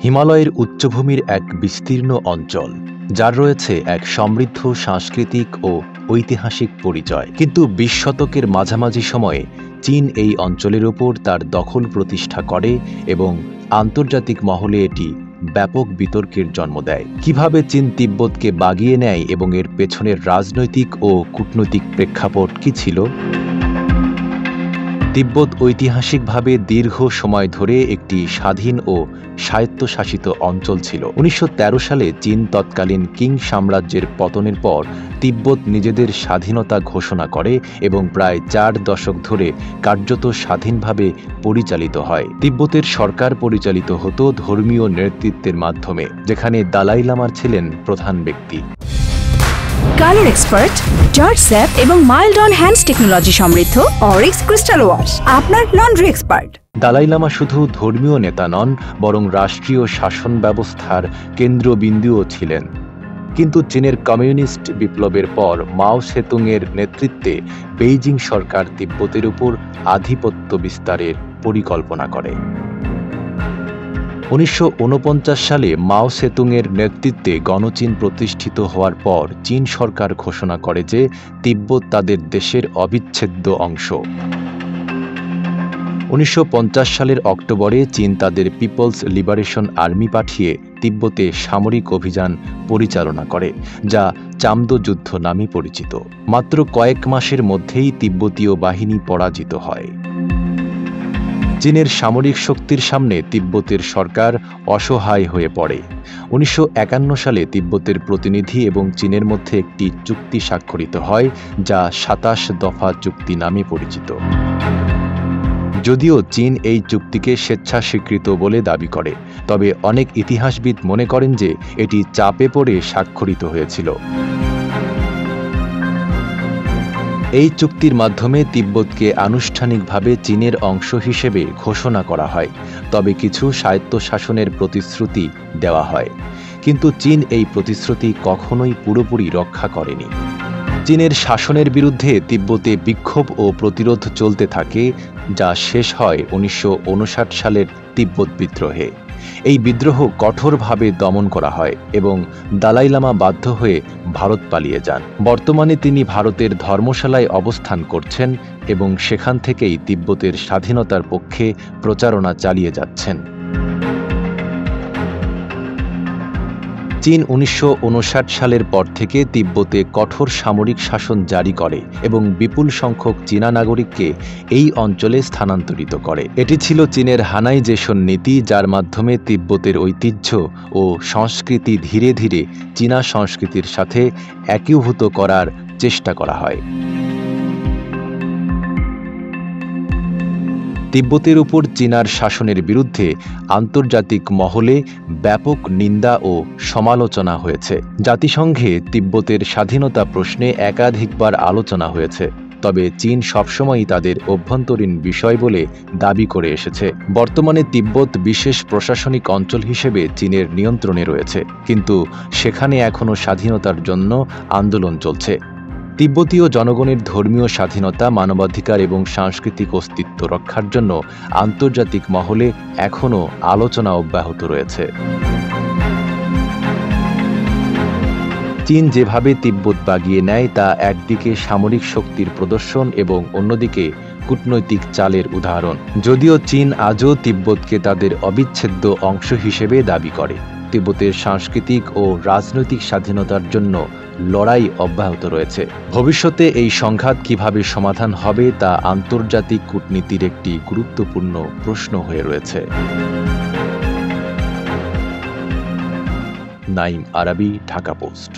হিমালয়ের উচ্চভূমির এক বিস্তীর্ণ অঞ্চল, যার রয়েছে এক সমৃদ্ধ সাংস্কৃতিক ও ঐতিহাসিক পরিচয়। কিন্তু ২০ শতকের মাঝামাঝি সময়ে চীন এই অঞ্চলের ওপর তার দখল প্রতিষ্ঠা করে এবং আন্তর্জাতিক মহলে এটি ব্যাপক বিতর্কের জন্ম দেয়। কিভাবে চীন তিব্বতকে বাগিয়ে নেয় এবং এর পেছনের রাজনৈতিক ও কূটনৈতিক প্রেক্ষাপট কী ছিল? তিব্বত ঐতিহাসিকভাবে দীর্ঘ সময় ধরে একটি স্বাধীন ও স্বায়ত্তশাসিত অঞ্চল ছিল। ১৯১৩ সালে চীন তৎকালীন কিং সাম্রাজ্যের পতনের পর তিব্বত নিজেদের স্বাধীনতা ঘোষণা করে এবং প্রায় ৪ দশক ধরে কার্যত স্বাধীনভাবে পরিচালিত হয়। তিব্বতের সরকার পরিচালিত হতো ধর্মীয় নেতৃত্বের মাধ্যমে, যেখানে দালাই লামার ছিলেন প্রধান ব্যক্তি। কালার এক্সপার্ট, জর্জ স্যাপ এবং মাইল্ড অন হ্যান্ডস টেকনোলজি সমৃদ্ধ অরিক্স ক্রিস্টাল ওয়াশ আপনার লন্ড্রি এক্সপার্ট। দালাই লামা শুধু ধর্মীয় নেতা নন, বরং রাষ্ট্রীয় শাসন ব্যবস্থার কেন্দ্রবিন্দুও ছিলেন। কিন্তু চীনের কমিউনিস্ট বিপ্লবের পর মাও সেতুংয়ের নেতৃত্বে বেইজিং সরকার তিব্বতের উপর আধিপত্য বিস্তারের পরিকল্পনা করে। ১৯৪৯ সালে মাও সেতুংয়ের নেতৃত্বে গণচীন প্রতিষ্ঠিত হওয়ার পর চীন সরকার ঘোষণা করে যে তিব্বত তাদের দেশের অবিচ্ছেদ্য অংশ। ১৯৫০ সালের অক্টোবরে চীন তাদের পিপলস লিবারেশন আর্মি পাঠিয়ে তিব্বতে সামরিক অভিযান পরিচালনা করে, যা চামদো যুদ্ধ নামে পরিচিত। মাত্র কয়েক মাসের মধ্যেই তিব্বতীয় বাহিনী পরাজিত হয়। চীনের সামরিক শক্তির সামনে তিব্বতের সরকার অসহায় হয়ে পড়ে। ১৯৫১ সালে তিব্বতের প্রতিনিধি এবং চীনের মধ্যে একটি চুক্তি স্বাক্ষরিত হয়, যা ২৭ দফা চুক্তি নামে পরিচিত। যদিও চীন এই চুক্তিকে স্বেচ্ছাস্বীকৃত বলে দাবি করে, তবে অনেক ইতিহাসবিদ মনে করেন যে এটি চাপে পড়ে স্বাক্ষরিত হয়েছিল। এই চুক্তির মাধ্যমে তিব্বতকে আনুষ্ঠানিকভাবে চীনের অংশ হিসেবে ঘোষণা করা হয়, তবে কিছু স্বায়ত্তশাসনের প্রতিশ্রুতি দেওয়া হয়। কিন্তু চীন এই প্রতিশ্রুতি কখনোই পুরোপুরি রক্ষা করেনি। চীনের শাসনের বিরুদ্ধে তিব্বতে বিক্ষোভ ও প্রতিরোধ চলতে থাকে, যা শেষ হয় ১৯৫৯ সালের তিব্বত বিদ্রোহে। এই বিদ্রোহ কঠোরভাবে দমন করা হয় এবং দালাই লামা বাধ্য হয়ে ভারত পালিয়ে যান। বর্তমানে তিনি ভারতের ধর্মশালায় অবস্থান করছেন এবং সেখান থেকেই তিব্বতের স্বাধীনতার পক্ষে প্রচারণা চালিয়ে যাচ্ছেন। চীন ১৯৫৯ সালের পর থেকে তিব্বতে কঠোর সামরিক শাসন জারি করে এবং বিপুল সংখ্যক চীনা নাগরিককে এই অঞ্চলে স্থানান্তরিত করে। এটি ছিল চীনের হানাইজেশন নীতি, যার মাধ্যমে তিব্বতের ঐতিহ্য ও সংস্কৃতি ধীরে ধীরে চীনা সংস্কৃতির সাথে একীভূত করার চেষ্টা করা হয়। তিব্বতের উপর চীনার শাসনের বিরুদ্ধে আন্তর্জাতিক মহলে ব্যাপক নিন্দা ও সমালোচনা হয়েছে। জাতিসংঘে তিব্বতের স্বাধীনতা প্রশ্নে একাধিকবার আলোচনা হয়েছে, তবে চীন সবসময়ই তাদের অভ্যন্তরীণ বিষয় বলে দাবি করে এসেছে। বর্তমানে তিব্বত বিশেষ প্রশাসনিক অঞ্চল হিসেবে চীনের নিয়ন্ত্রণে রয়েছে, কিন্তু সেখানে এখনও স্বাধীনতার জন্য আন্দোলন চলছে। তিব্বতীয় জনগণের ধর্মীয় স্বাধীনতা, মানবাধিকার এবং সাংস্কৃতিক অস্তিত্ব রক্ষার জন্য আন্তর্জাতিক মহলে এখনও আলোচনা অব্যাহত রয়েছে। চীন যেভাবে তিব্বত বাগিয়ে নেয় তা একদিকে সামরিক শক্তির প্রদর্শন এবং অন্যদিকে কূটনৈতিক চালের উদাহরণ। যদিও চীন আজও তিব্বতকে তাদের অবিচ্ছেদ্য অংশ হিসেবে দাবি করে, তিব্বতের সাংস্কৃতিক ও রাজনৈতিক স্বাধীনতার জন্য লড়াই অব্যাহত রয়েছে। ভবিষ্যতে এই সংঘাত কিভাবে সমাধান হবে তা আন্তর্জাতিক কূটনীতির একটি গুরুত্বপূর্ণ প্রশ্ন হয়ে রয়েছে। নাইম আরাবী, ঢাকা পোস্ট।